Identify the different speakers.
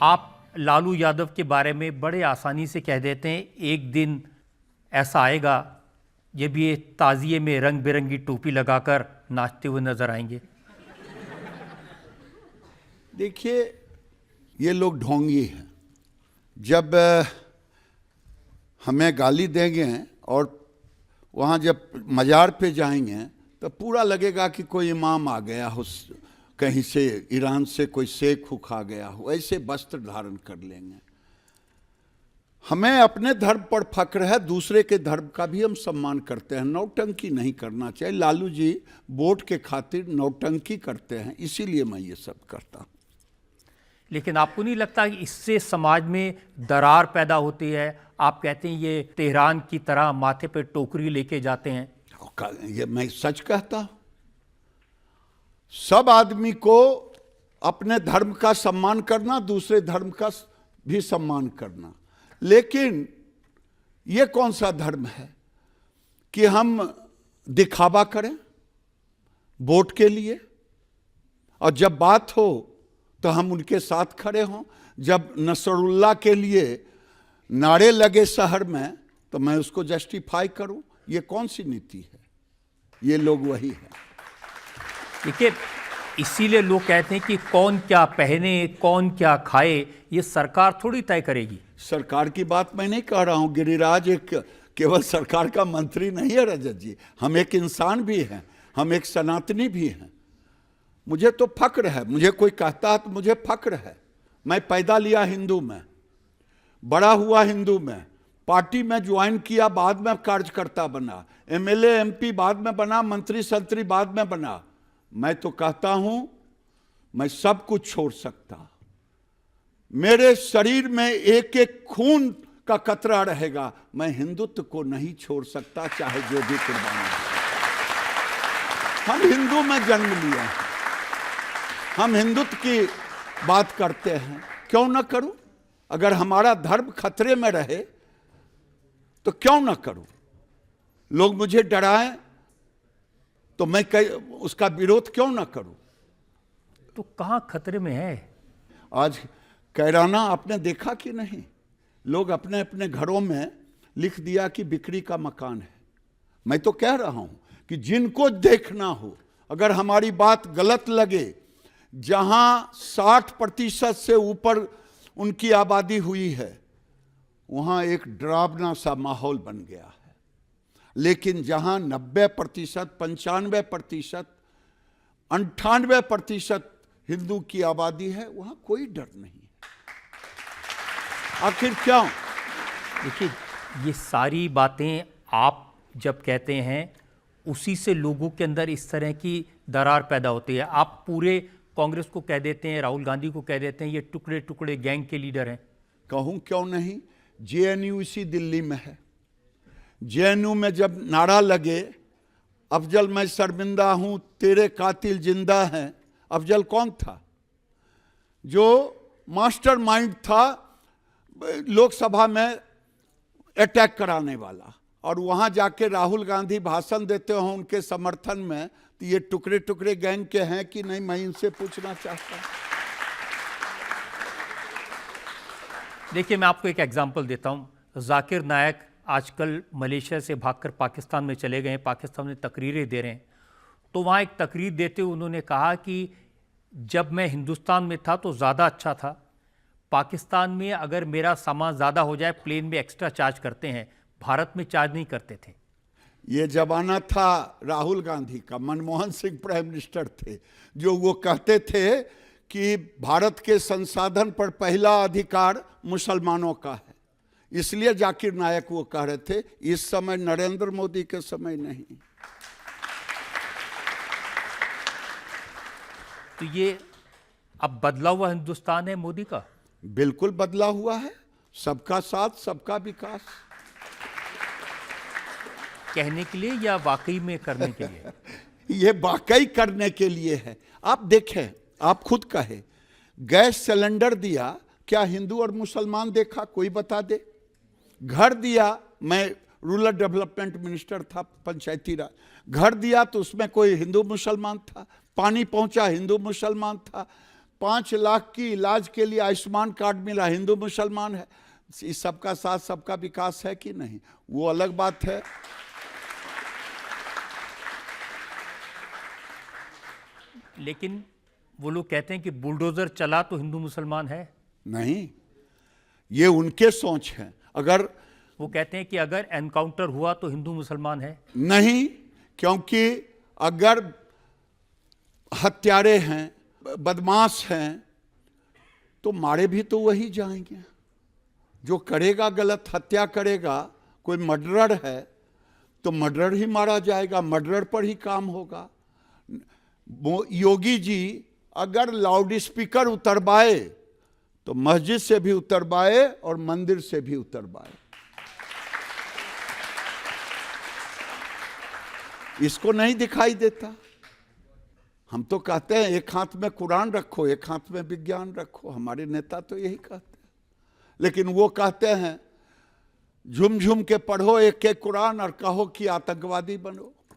Speaker 1: आप लालू यादव के बारे में बड़े आसानी से कह देते हैं एक दिन ऐसा आएगा जब ये ताज़िए में रंग बिरंगी टोपी लगाकर नाचते हुए नजर आएंगे।
Speaker 2: देखिए, ये लोग ढोंगी हैं। जब हमें गाली देंगे और वहाँ जब मज़ार पे जाएंगे तो पूरा लगेगा कि कोई इमाम आ गया हो, कहीं से ईरान से कोई शेख आ गया हो, ऐसे वस्त्र धारण कर लेंगे। हमें अपने धर्म पर फक्र है, दूसरे के धर्म का भी हम सम्मान करते हैं। नौटंकी नहीं करना चाहिए। लालू जी वोट के खातिर नौटंकी करते हैं, इसीलिए मैं ये सब करता हूँ।
Speaker 1: लेकिन आपको नहीं लगता कि इससे समाज में दरार पैदा होती है? आप कहते हैं ये तेहरान की तरह माथे पे टोकरी लेके जाते हैं।
Speaker 2: ये मैं सच कहता हूं। सब आदमी को अपने धर्म का सम्मान करना, दूसरे धर्म का भी सम्मान करना। लेकिन ये कौन सा धर्म है कि हम दिखावा करें वोट के लिए, और जब बात हो तो हम उनके साथ खड़े हों। जब नसरुल्लाह के लिए नारे लगे शहर में तो मैं उसको जस्टिफाई करूं। ये कौन सी नीति है? ये लोग वही है।
Speaker 1: देखिए, इसीलिए लोग कहते हैं कि कौन क्या पहने, कौन क्या खाए, ये सरकार थोड़ी तय करेगी।
Speaker 2: सरकार की बात मैं नहीं कह रहा हूं। गिरिराज एक केवल सरकार का मंत्री नहीं है रजत जी, हम एक इंसान भी हैं, हम एक सनातनी भी हैं। मुझे तो फक्र है, मुझे कोई कहता है तो मुझे फक्र है। मैं पैदा लिया हिंदू में, बड़ा हुआ हिंदू में, पार्टी में ज्वाइन किया, बाद में कार्यकर्ता बना, एमएलए एमपी बाद में बना, मंत्री संतरी बाद में बना। मैं तो कहता हूं मैं सब कुछ छोड़ सकता। मेरे शरीर में एक एक खून का कतरा रहेगा, मैं हिंदुत्व को नहीं छोड़ सकता, चाहे जो भी कुर्बानी हो। हम हिंदू में जन्म लिए हैं, हम हिंदुत्व की बात करते हैं, क्यों ना करूं? अगर हमारा धर्म खतरे में रहे तो क्यों ना करूं? लोग मुझे डराएं तो मैं उसका विरोध क्यों ना करूं?
Speaker 1: तो कहां खतरे में है?
Speaker 2: आज कैराना आपने देखा कि नहीं? लोग अपने अपने घरों में लिख दिया कि बिक्री का मकान है। मैं तो कह रहा हूं कि जिनको देखना हो, अगर हमारी बात गलत लगे, जहां 60% से ऊपर उनकी आबादी हुई है, वहां एक डरावना सा माहौल बन गया है। लेकिन जहां 90%, 95%, 98% हिंदू की आबादी है, वहां कोई डर नहीं है। आखिर क्यों?
Speaker 1: देखिए, ये सारी बातें आप जब कहते हैं उसी से लोगों के अंदर इस तरह की दरार पैदा होती है। आप पूरे कांग्रेस को कह देते हैं, राहुल गांधी को कह देते हैं ये टुकड़े टुकड़े गैंग के लीडर हैं।
Speaker 2: कहूं क्यों नहीं? जेएनयू इसी दिल्ली में है। जेएनयू में जब नारा लगे, अफजल मैं शर्मिंदा हूं, तेरे कातिल जिंदा हैं। अफजल कौन था? जो मास्टरमाइंड था लोकसभा में अटैक कराने वाला। और वहां जाके राहुल गांधी भाषण देते हो उनके समर्थन में, तो ये टुकड़े टुकड़े गैंग के हैं कि नहीं, मैं इनसे पूछना चाहता हूं।
Speaker 1: देखिए, मैं आपको एक एग्जांपल देता हूं। जाकिर नायक आजकल मलेशिया से भागकर पाकिस्तान में चले गए हैं, पाकिस्तान में तकरीरें दे रहे हैं। तो वहाँ एक तकरीर देते हुए उन्होंने कहा कि जब मैं हिंदुस्तान में था तो ज़्यादा अच्छा था, पाकिस्तान में अगर मेरा सामान ज़्यादा हो जाए प्लेन में एक्स्ट्रा चार्ज करते हैं, भारत में चार्ज नहीं करते थे।
Speaker 2: ये जमाना था राहुल गांधी का, मनमोहन सिंह प्राइम मिनिस्टर थे, जो वो कहते थे कि भारत के संसाधन पर पहला अधिकार मुसलमानों का है। इसलिए जाकिर नायक वो कह रहे थे। इस समय नरेंद्र मोदी के समय नहीं।
Speaker 1: तो ये अब बदला हुआ हिंदुस्तान है मोदी का?
Speaker 2: बिल्कुल बदला हुआ है। सबका साथ, सबका विकास
Speaker 1: कहने के लिए या वाकई में करने के लिए?
Speaker 2: ये वाकई करने के लिए है। आप देखें, आप खुद कहे, गैस सिलेंडर दिया, क्या हिंदू और मुसलमान देखा? कोई बता दे। घर दिया, मैं रूरल डेवलपमेंट मिनिस्टर था, पंचायती राज, घर दिया तो उसमें कोई हिंदू मुसलमान था? पानी पहुंचा, हिंदू मुसलमान था? 5 लाख की इलाज के लिए आयुष्मान कार्ड मिला, हिंदू मुसलमान है, इस सबका साथ सबका विकास है कि नहीं, वो अलग बात है।
Speaker 1: लेकिन वो लोग कहते हैं कि बुलडोजर चला तो हिंदू मुसलमान है।
Speaker 2: नहीं, ये उनके सोच है। अगर
Speaker 1: वो कहते हैं कि अगर एनकाउंटर हुआ तो हिंदू मुसलमान है।
Speaker 2: नहीं, क्योंकि अगर हत्यारे हैं, बदमाश हैं, तो मारे भी तो वही जाएंगे। जो करेगा गलत, हत्या करेगा, कोई मर्डरर है तो मर्डरर ही मारा जाएगा, मर्डरर पर ही काम होगा। योगी जी अगर लाउड स्पीकर उतरवाए तो मस्जिद से भी उतरवाए और मंदिर से भी उतरवाए। इसको नहीं दिखाई देता। हम तो कहते हैं एक हाथ में कुरान रखो, एक हाथ में विज्ञान रखो, हमारे नेता तो यही कहते हैं। लेकिन वो कहते हैं झुम झुम के पढ़ो एक एक कुरान और कहो कि आतंकवादी बनो।